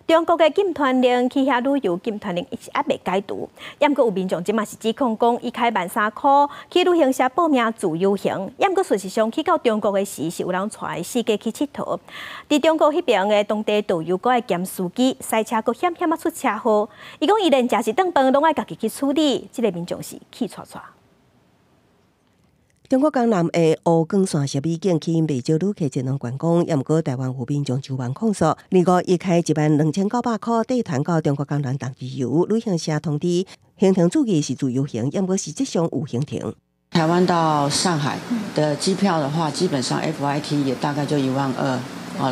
中国的禁团令去遐旅游禁团令一直还未解除，也毋过有民众即嘛是指控讲，伊开1.3块去旅行社报名自由行，也毋过事实上去到中国的时是有人带世界去佚佗。伫中国迄边的当地导游阁爱兼司机，赛车阁险啊出车祸。伊讲伊连食一顿饭拢爱家己去处理，即个民众是气喘喘。中国江南的乌光线设已经吸引不少旅客前往观光，也毋过台湾有民众就愿控诉，25日开12900块带团到中国江南当自由，旅行社通知行程注意是自由行，也毋过实际上有行程。台湾到上海的机票的话，基本上 FYT 也大概就12000啊。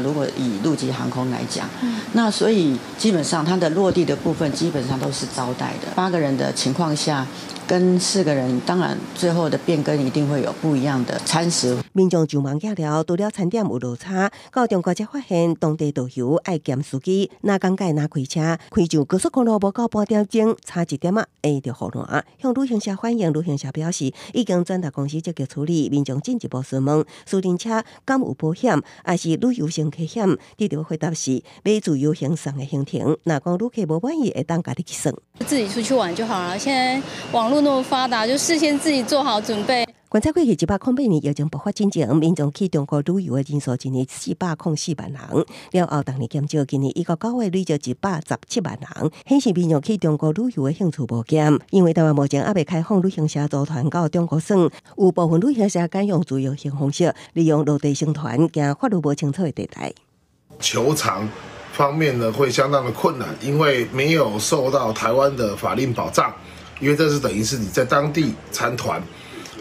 如果以陆籍航空来讲，那所以基本上它的落地的部分基本上都是招待的。8个人的情况下，跟4个人，当然最后的变更一定会有不一样的餐食。民众就忙假了，除了餐点有落差，到中国才发现当地导游爱兼司机，哪讲解哪开车，开上高速公路无到半点钟，差1点下就胡乱。向旅行社反映，旅行社表示已经转达公司积极处理。民众进一步询问私人车敢有保险，还是旅游性客险？得到回答是买自由行送的行程，若讲旅客无满意，会当家己去算。自己出去玩就好了。现在网络那么发达，就事先自己做好准备。观察过去108年疫情爆发之前，民众去中国旅游的人数一年404万人，了后当年减少，今年1到9月累计117万人，显示民众去中国旅游的兴趣无减。因为台湾目前还未开放旅行社组团到中国耍，有部分旅行社改用自由行方式，利用落地成团，行法律不清楚的地带。求偿方面呢，会相当的困难，因为没有受到台湾的法令保障，因为这是等于是你在当地参团。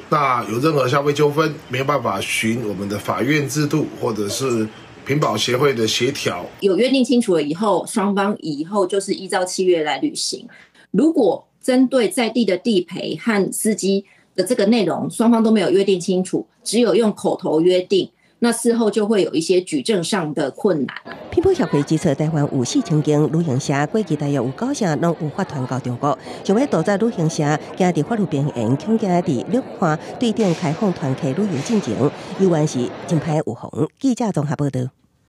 那有任何消费纠纷，没有办法循我们的法院制度或者是品保协会的协调，有约定清楚了以后，双方以后就是依照契约来履行。如果针对在地的地陪和司机的这个内容，双方都没有约定清楚，只有用口头约定，那事后就会有一些举证上的困难。品保协会指出，台湾有4000间旅行社，过去大约有9成拢有发团到中国，想要杜绝旅行社行伫法律边缘，恐惊伫陆岸对顶开放团客旅游进程，有关是真歹有妨。记者综合报道。